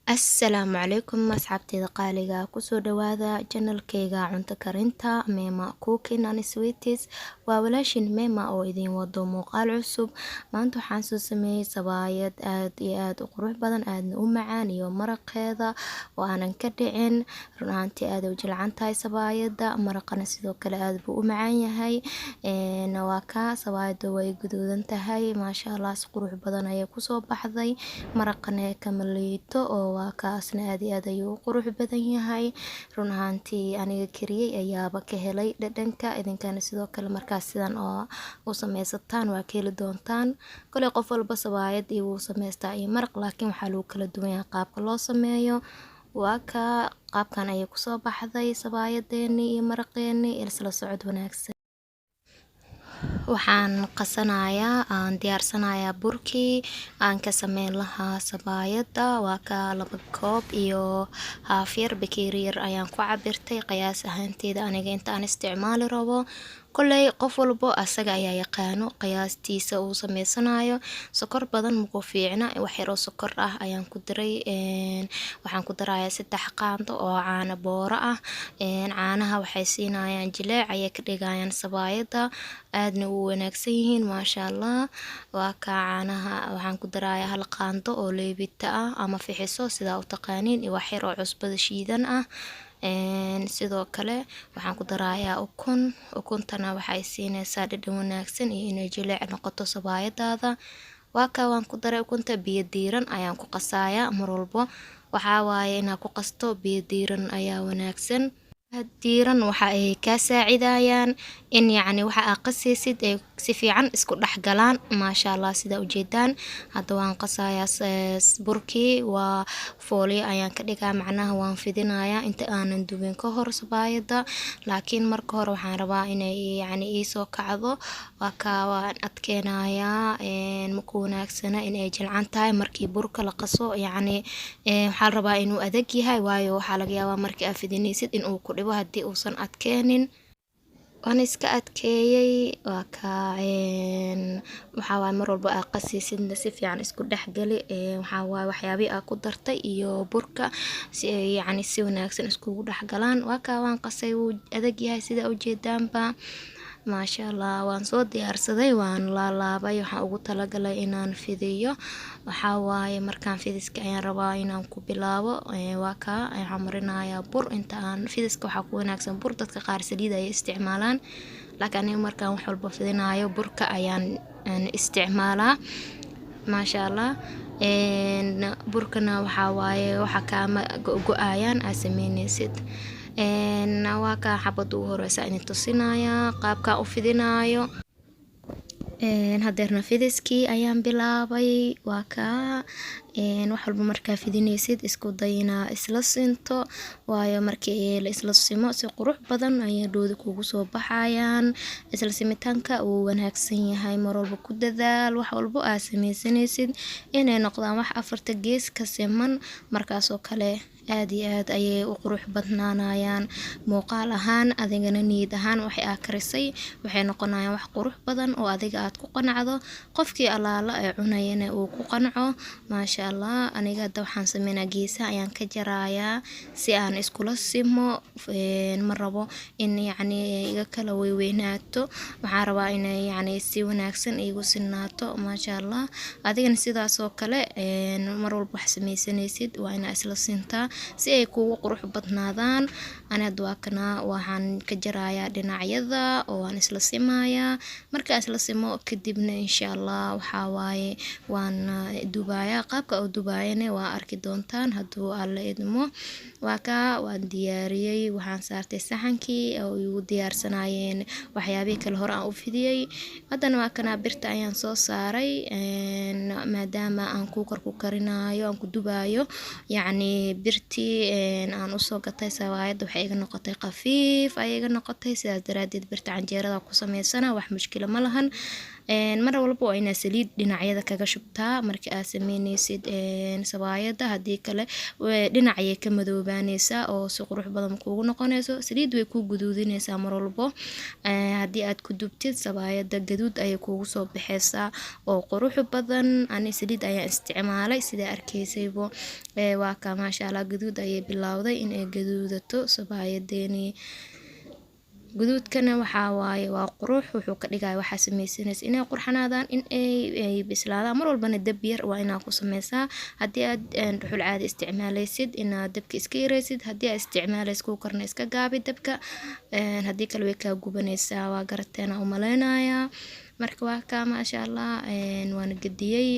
Assalaamu calaykum asxaabteyda qaaliga kusoo dhawaada channelkayga cunto karinta Mema Cooking and Sweeties. waa walaashin Mema oo idin wado muuqaal cusub. maanta waxaan soo sameeyay sabaayad aad iyo aad u qurux badan, aadna u macaan, iyo maraqeeda oo aanan ka dhicin. run ahaantii aad u jilcan tahay sabaayada, maraqana sidoo kale aad buu u macaan yahay. waa ka sabaayada way guduudan tahay, maasha Allah, si qurux badan ayay kusoo baxday. maraqana kama liito oo waa kaasna aad iyo aad ayuu u qurux badan yahay. run ahaantii aniga kariyay ayaaba ka helay dhadhanka, idinkana sidoo kale markaas sidan oo u sameysataan waa ka heli doontaan. kale qof walba sabaayad iyo wuu sameystaa iyo maraq, laakiin waxaa lagu kala duwan yahay qaabka loo sameeyo. waa ka qaabkan ayay kusoo baxday sabaayadeeni iyo maraqeeni. isla socod wanaagsan. waxaan qasanayaa aan diyaarsanayaa burkii aan ka sameyn lahaa sabaayada. waa ka 2 koob iyo haaf yar bakeeri yar ayaan ku cabirtay qiyaas ahaanteeda aniga inta aan isticmaali rabo. koley qof walbo asaga ayaa yaqaano qiyaastiisa uu sameysanayo. sokor badan ma ku fiicna, wax yar oo sokor ah ayaan ku daray. waxaan ku darayaa 3 qaando oo caano booro ah. caanaha waxay siinayaan jileec, ayay ka dhigayaan sabaayada aadna u wanaagsan yihiin, maasha Allah. waa ka caanaha waxaan ku darayaa 1 qaando oo leebita ah ama fixiso sida u taqaaniin, iyo wax yar oo cusbada shiidan ah. sidoo kale waxaan ku darayaa ukuntana waxay siinaysaa dhadhan wanaagsan iyo inay jileec noqoto sabaayadaada. waa ka waan ku daray ukunta, biyo diiran ayaan ku qasayaa mar walbo. waxaa waaye inaad ku qasto biyo diiran ayaa wanaagsan. diiran waxa ay ka saacidayaan in yacni waxa aad qasaysid ay si fiican isku dhex galaan, maasha Allah, sida u jeedaan. hadda waan qasayaa burkii, waa fooliyo ayaan ka dhigaa, macnaha waan fidinayaa inta aanan dubin ka hor sabaayada. laakiin marka hore waxaan rabaa inay yacni ii soo kacdo. waa ka waan adkeenayaa, ma ku wanaagsana inay jilcan tahay markii burka la qaso. yacni waxaa la rabaa inuu adag yahay, waayo waxaa laga yaabaa markii aad fidinaysid inuu ku dhibo haddii uusan adkeenin. waan iska adkeeyay. waa ka waxaa waaye mar walba aad qasaysidna si fiican isku dhex gali. waxaa waaye waxyaabii aad ku dartay iyo burka si ay yacni si wanaagsan iskugu dhex galaan. waa ka waan qasay, wuu adag yahay sida u jeedaanba, maasha Allah. waan soo diyaarsaday, waan laalaabay, waxaan ugu talagalay inaan fidiyo. waxaa waaye markaan fidiska ayaan rabaa inaan ku bilaabo. waa ka waxaan marinayaa bur. inta aan fidiska waxaa ku wanaagsan bur, dadka qaar saliid ay isticmaalaan, laakiin aniga markaan wax walba fidinayo burka ayaan isticmaalaa, maasha Allah. burkana waxaa waaye waxa kaama go-ayaan aad sameynaysid. waa ka xabada ugu horeysa inay tusinayaa qaabka u fidinayo. hadeerna fidiskii ayaan bilaabay. waa ka wax walba markaa fidinaysid isku day inaa isla sinto, waayo markii la isla simo si qurux badan ayay dhoodi kugu soo baxayaan. isla simitaanka uu wanaagsan yahay, mar walba ku dadaal wax walba aad sameysanaysid inay noqdaan wax 4 gees ka siman. markaasoo kale aad iyo aad ayay u qurux badnaanayaan. muuqaal ahaan adigana niyad ahaan waxay aad karisay waxay noqonayaan wax qurux badan oo adiga aad ku qanacdo, qofkii alaala ee cunayana uu ku qanco, maasha Allah. aniga hadda waxaan sameynaa geesaha ayaan ka jarayaa si aan iskula simo. ma rabo in yacni iga kala weynaato, waxaan rabaa inay yacni si wanaagsan igu sinaato, maasha Allah. adigana sidaas oo kale mar walba wax sameysanaysid waa inaa isla sintaa si ay kugu qurux badnaadaan. anad waa kana waxaan ka jarayaa dhinacyada oo aan isla simayaa. marka isla simo kadibna insha Allah waxaa waaye waan dubayaa. qaabka u dubayana waa arki doontaan hadduu alla idmo. waa ka waan diyaariyay, waxaan saartay saxankii oo igu diyaarsanayeen waxyaabihii kale hore aan u fidiyay. haddana waa kana birta ayaan soo saaray, maadaama aan kuukar ku karinayo aan ku dubayo, yacni birtii aan usoo gatay sabaayada waxay iga noqotay khafiif, ayay iga noqotay. sidaas daraadeed birta canjeerada ku sameysana wax mushkila ma lahan. mar walba waa inaad saliid dhinacyada kaga shubtaa marka aad sameynaysid sabaayada, haddii kale dhinac ayay ka madoobaanaysaa oo si qurux badan kuugu noqonayso. saliid way kuu guduudinaysaa mar walbo. haddii aad ku dubtid sabaayada gaduud ayay kuugu soo baxaysaa oo qurux badan. ani saliid ayaan isticmaalay sida arkaysaybo. waa ka maasha Allah gaduud ayay bilowday inay gaduudato sabaayadeeni. gaduudkana waxaa waaye waa qurux, wuxuu ka dhigaya waxaa samaysanaysa inay qurxanaadaan, in ay bislaadaan. mar walbana dab yar waa inaad ku sameysaa. haddii aad dhuxul caadi isticmaalaysid inaad dabka iska yaraysid, haddii aad isticmaalaysid kuukarna iska gaabi dabka, haddii kale way kaa gubanaysaa. waa garateena u maleynayaa. marka waa ka maasha Allah waana gadiyay.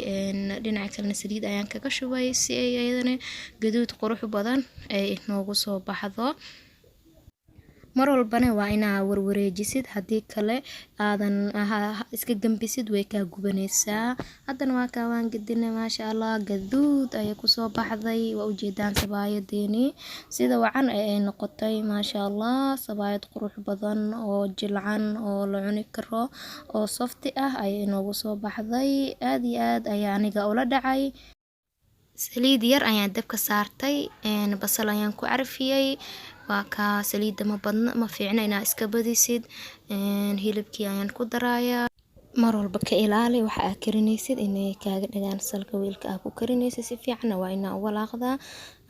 dhinaca kalena saliid ayaan kaga shubay si ay ayadana gaduud qurux badan ay noogu soo baxdo. mar walbana waa inaa warwareejisid, haddii kale aadan iska gambisid way kaa gubanaysaa. haddana waa kaa waan gadinay maasha Allah gaduud ayay kusoo baxday. waa ujeedaan sabaayadeeni sida wacan ay noqotay maasha Allah. sabaayad qurux badan oo jilcan oo la cuni karo oo softi ah ayay noogu soo baxday. aad iyo aad ayaa aniga ula dhacay. saliid yar ayaan dabka saartay, basal ayaan ku carfiyay. waa ka saliida ma badna, ma fiicna inaa iska badisid. hilibkii ayaan ku darayaa. mar walba ka ilaali waxa aad karinaysid inay kaaga dhagaan salka weelka aad ku karinaysid. si fiicanna waa inaa u walaaqdaa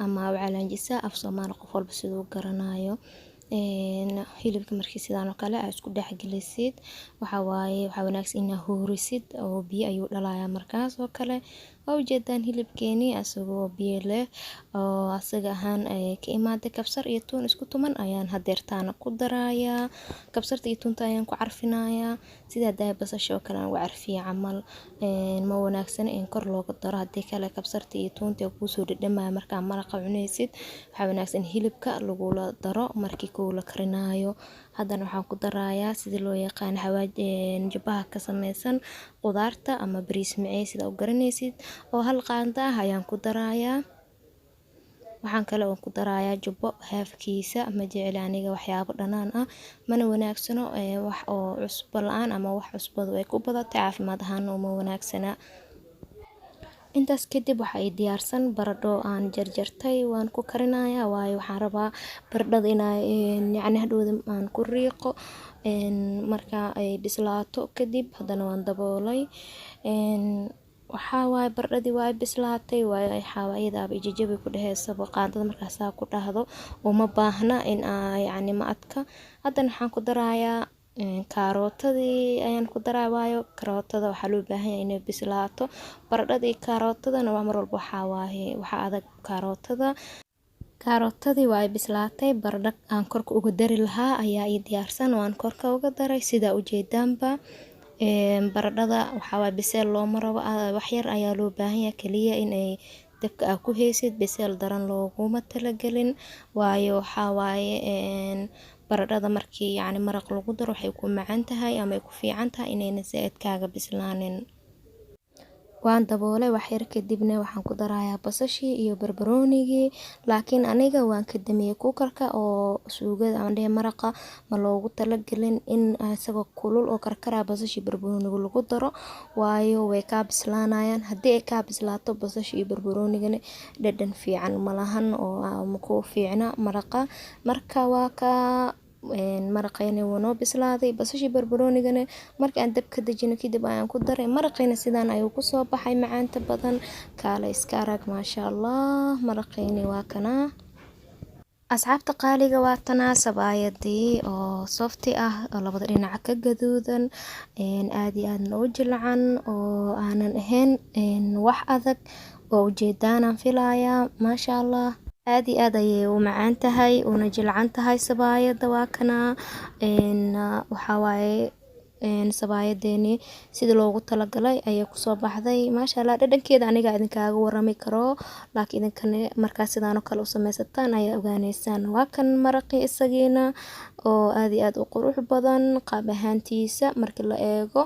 ama u calaanjisaa. af Soomaali qof walba siduu garanayo. hilibka markii sidaan oo kale aad isku dhexgelisid, waxa wanaagsan inaa huurisid oo biyo ayuu dhalayaa markaas oo kale. waa ujeedaan hilibkeeni asagoo biyo leh oo asaga ahaan ka imaaday kabsar iyo tuun isku tuman ayaan hadeertaana ku darayaa. kabsarta iyo tuunta ayaan ku carfinayaa sida hadaa basasha oo kale aan ugu carfiya camal. ma wanaagsan in kor looga daro, haddii kale kabsarta iyo tuunta kuusoo dhadhamaya markaa maraqa cunaysid. waxaa wanaagsan hilibka lagula daro markii koo la karinaayo. haddana waxaan ku darayaa sidii loo yaqaan jabbaha ka samaysan qudaarta ama bariis macey sida u garanaysid oo hal qaando ah ayaan ku darayaa. waxaan kale oo ku darayaa jubbo haafkiisa. ma jeceli aniga waxyaabo dhanaan ah, mana wanaagsano wax oo cusbo la-aan ama wax cusbadu ay ku badatay caafimaad ahaan uma wanaagsana. intaas kadib waxa ay diyaarsan baradho aan jarjartay waan ku karinayaa. waayo waxaan rabaa baradhada inay yacni hadhowda aan ku riiqo. marka ay bislaato kadib haddana waan daboolay. waxaa waaye baradhadii waa bislaatay. waayo xawaayadaaba ijajabi ku dhahaysaba qaandada markaasaa ku dhahdo uma baahna in yacni ma adka. haddana waxaan ku darayaa karootadii ayaan ku daraa. waayo karootada waxaa loo baahan yahay inay bislaato. baradhadii karootadana waa mar walba waxaa adag karootadii waa bislaatay. baradho aan korka uga dari lahaa ayaa ii diyaarsan, waan korka uga daray sida ujeedaanba. baradhada waxaa biseel looma rabo, wax yar ayaa loo baahan yahay kaliya inay dabka aad ku haysid. biseel daran looguma talagelin. waayo waxaa waaye baradhada markii yacni maraq lagu daro waxay ku macaan tahay ama ay ku fiican tahay inayna zaid kaaga bislaanin. waan daboolay wax yar kadibna waxaan ku darayaa basashii iyo barbaroonigii. laakiin aniga waan ka damiyay kuukarka oo suugada aan dhahay maraqa ma loogu talagelin in isagoo kulul oo karkara basashii barbarooniga lagu daro. waayo way kaa bislaanayaan. haddii ay kaa bislaato basashii iyo barbaroonigana dhadhan fiican malahan oo ma ku fiicna maraqa. marka waa ka maraqayna wuu noo bislaaday. basashii barbaroonigana markii aan dabka dejino kadib ayaan ku daray. maraqayna sidaan ayuu kusoo baxay macaanta badan. kaale iska arag maasha Allah. maraqayni waa kana. asxaabta qaaliga waa tanaa sabaayadii oo softi ah oo labada dhinac ka gaduudan. aad iyo aadna u jilcan oo aanan ahayn wax adag oo ujeedaan filayaa maasha Allah. aad iyo aad ayay u macaan tahay una jilcan tahay sabaayada. waa kana waxaa waaye sabaayadeeni sida loogu talagalay ayay kusoo baxday maasha Allah. dhadhankeeda aniga idinkaaga warami karo, laakiin idinkana markaa sidaan oo kale u sameysataan ayaa ogaanaysaan. waa kan maraqii isagiina oo aad iyo aad u qurux badan qaab ahaantiisa markii la eego.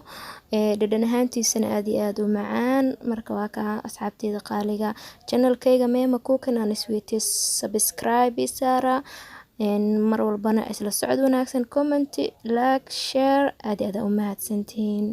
dhadhan ahaantiisana aad iyo aad u macaan. marka waa ka asxaabteeda qaaliga channelkayga Mema Cooking and Sweeties subscribe saara. mar walbana isla socod wanaagsan, comment, like, share. aad iyo aad u mahadsantihiin.